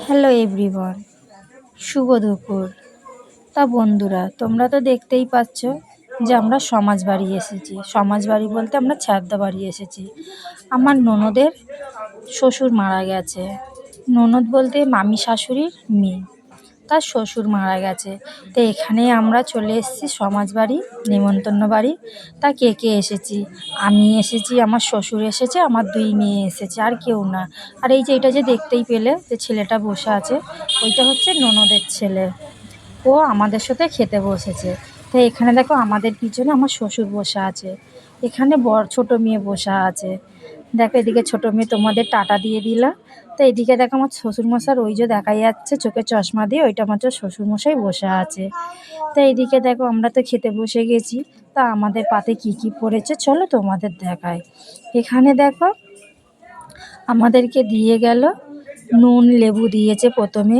Hello everyone, শুভ দুপুর। তা বন্ধুরা, তোমরা তো দেখতেই পাচ্ছ যে আমরা সমাজ বাড়ি এসেছি। সমাজ বাড়ি বলতে আমরা ছ্যাদা বাড়ি এসেছি। আমার ননদের শ্বশুর মারা গেছে। ননদ বলতে মামি শাশুড়ির মেয়ে, তার শ্বশুর মারা গেছে। তো এখানে আমরা চলে এসেছি সমাজ বাড়ি, নেমন্তন্ন বাড়ি। তা কে কে এসেছি? আমি এসেছি, আমার শ্বশুর এসেছে, আমার দুই মেয়ে এসেছে, আর কেউ না। আর এই যে এটা যে দেখতেই পেলে যে ছেলেটা বসে আছে, ওইটা হচ্ছে ননদের ছেলে। ও আমাদের সাথে খেতে বসেছে। তো এখানে দেখো আমাদের পিছনে আমার শ্বশুর বসে আছে, এখানে ছোট মেয়ে বসে আছে। দেখো এদিকে ছোট মেয়ে তোমাদের টাটা দিয়ে দিলা। তো এদিকে দেখো আমার শ্বশুরমশার ওই যে দেখা যাচ্ছে চোখে চশমা দিয়ে, ওইটা আমার শ্বশুরমশাই বসে আছে। তো এইদিকে দেখো আমরা তো খেতে বসে গেছি। তা আমাদের পাতে কি কি পড়েছে চলো তোমাদের দেখায়। এখানে দেখো আমাদেরকে দিয়ে গেল নুন লেবু দিয়েছে প্রথমে।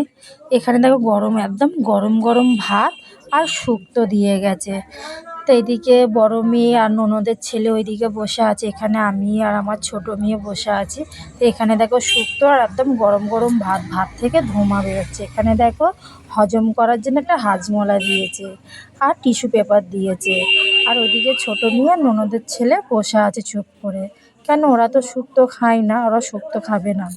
এখানে দেখো গরম, একদম গরম গরম ভাত আর শুক্তো দিয়ে গেছে। তো এদিকে বড় মেয়ে আর ননদের ছেলে ওইদিকে বসে আছে, এখানে আমি আর আমার ছোট মেয়ে বসে আছি। তো এখানে দেখো শুক্তো আর একদম গরম গরম ভাত, ভাত থেকে ধোঁয়া বেরোচ্ছে। এখানে দেখো হজম করার জন্য একটা হাজমোলা দিয়েছে আর টিস্যু পেপার দিয়েছে। আর ওইদিকে ছোট মেয়ে আর ননদের ছেলে বসে আছে চুপ করে। কেন, ওরা তো শুক্তো খায় না, ওরা শুক্তো খাবে না।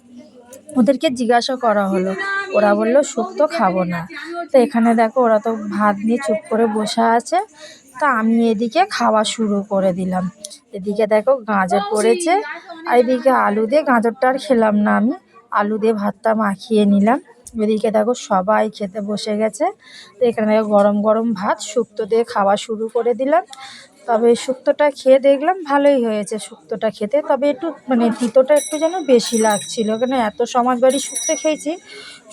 ওদেরকে জিজ্ঞাসা করা হলো, ওরা বললো শুক্তো খাবো না। তো এখানে দেখো ওরা তো ভাত নিয়ে চুপ করে বসে আছে। তা আমি এদিকে খাওয়া শুরু করে দিলাম। এদিকে দেখো গাজর পড়েছে, আর এদিকে আলু দিয়ে, গাজরটা আর খেলাম না আমি, আলু দিয়ে ভাতটা মাখিয়ে নিলাম। এদিকে দেখো সবাই খেতে বসে গেছে। তো এখানে দেখো গরম গরম ভাত শুক্তো দিয়ে খাওয়া শুরু করে দিলাম। তবে শুক্তোটা খেয়ে দেখলাম ভালোই হয়েছে শুক্তোটা খেতে, তবে একটু মানে তিতোটা একটু যেন বেশি লাগছিল। কেন, এত সমাজ বাড়ি শুক্তো খেয়েছি,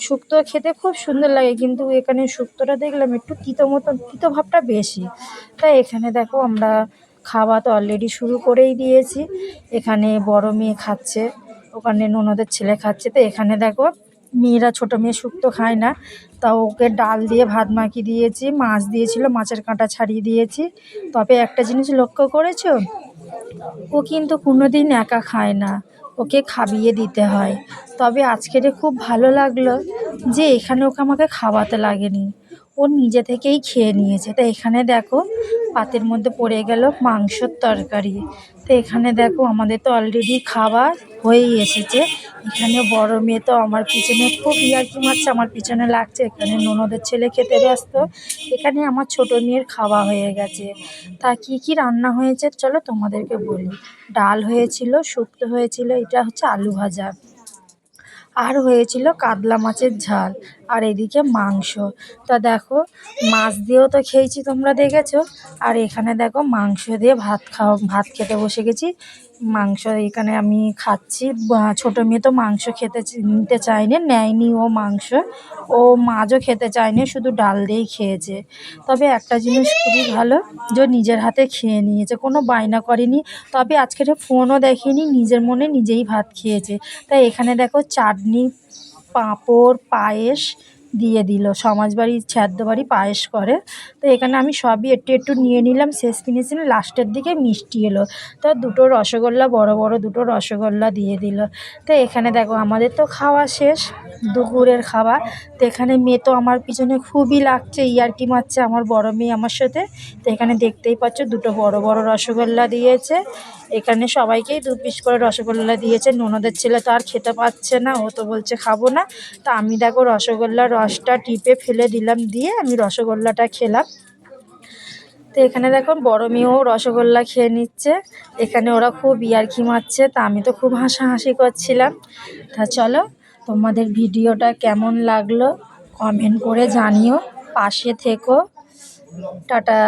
শুক্তো খেতে খুব সুন্দর লাগে, কিন্তু এখানে শুক্তোটা দেখলাম একটু তিতো মতন, তিতো ভাবটা বেশি। তাই এখানে দেখো আমরা খাওয়া তো অলরেডি শুরু করেই দিয়েছি। এখানে বড় মেয়ে খাচ্ছে, ওখানে ননদের ছেলে খাচ্ছে। তো এখানে দেখো মেয়েরা, ছোট মেয়ে শুক্তো খায় না, তা ওকে ডাল দিয়ে ভাত মাখিয়ে দিয়েছি, মাছ দিয়েছিল, মাছের কাঁটা ছাড়িয়ে দিয়েছি। তবে একটা জিনিস লক্ষ্য করেছো, ও কিন্তু কোনোদিন একা খায় না, ওকে খাইয়ে দিতে হয়। তবে আজকের খুব ভালো লাগলো যে এখানে ওকে আমাকে খাওয়াতে লাগেনি, ও নিজে থেকেই খেয়ে নিয়েছে। তো এখানে দেখো পাতের মধ্যে পড়ে গেল মাংসর তরকারি। তো এখানে দেখো আমাদের তো অলরেডি খাবার হয়েই এসেছে। এখানে বড় মেয়ে তো আমার পিছনে খুব ইয়ার্কি মারছে, আমার পিছনে লাগছে। এখানে ননদের ছেলে খেতে ব্যস্ত। এখানে আমার ছোট মেয়ের খাওয়া হয়ে গেছে। তা কী কী রান্না হয়েছে চলো তোমাদেরকে বলি। ডাল হয়েছিল, শুক্তো হয়েছিল, এটা হচ্ছে আলু ভাজা, আর হয়েছিল কাতলা মাছের ঝাল, আর এদিকে মাংস। তা দেখো মাছ দিয়েও তো খেয়েছি, তোমরা দেখেছো। আর এখানে দেখো মাংস দিয়ে ভাত খেতে বসে গেছি। মাংস এখানে আমি খাচ্ছি। ছোটো মেয়ে তো মাংস নিতে চায়নি, নেয়নি ও মাংস। ও মাছও খেতে চায়নি, শুধু ডাল দিয়েই খেয়েছে। তবে একটা জিনিস খুবই ভালো, যে ও নিজের হাতে খেয়ে নিয়েছে, কোনো বায়না করেনি। তবে আজকের ফোনও দেখেনি, নিজের মনে নিজেই ভাত খেয়েছে। তাই এখানে দেখো চাটনি, পাঁপড়, পায়েস দিয়ে দিল। সমাজবাড়ির ছ্যাদা বাড়ি পায়েস করে। তো এখানে আমি সবই একটু একটু নিয়ে নিলাম, শেষ ফিনিশিং লাস্টের দিকে মিষ্টি এলো। তো দুটো রসগোল্লা, বড় বড় দুটো রসগোল্লা দিয়ে দিল। তো এখানে দেখো আমাদের তো খাওয়া শেষ, দুপুরের খাবার। তো এখানে মেয়ে তো আমার পিছনে খুবই লাগছে, ইয়ার্কি মারছে আমার বড় মেয়ে আমার সাথে। তো এখানে দেখতেই পাচ্ছ দুটো বড় বড় রসগোল্লা দিয়েছে। এখানে সবাইকেই 2 পিস করে রসগোল্লা দিয়েছে। ননদের ছেলে তো আর খেতে পাচ্ছে না, ও তো বলছে খাবো না। তা আমি দেখো রসগোল্লার রসটা টিপে ফেলে দিলাম, দিয়ে আমি রসগোল্লাটা খেলাম। তো এখানে দেখো বড় মেয়েও রসগোল্লা খেয়ে নিচ্ছে। এখানে ওরা খুব ইয়ার্কি মারছে, তা আমি তো খুব হাসাহাসি করছিলাম। তা চলো, তোমাদের ভিডিওটা কেমন লাগলো কমেন্ট করে জানিও, পাশে থেকো। টাটা।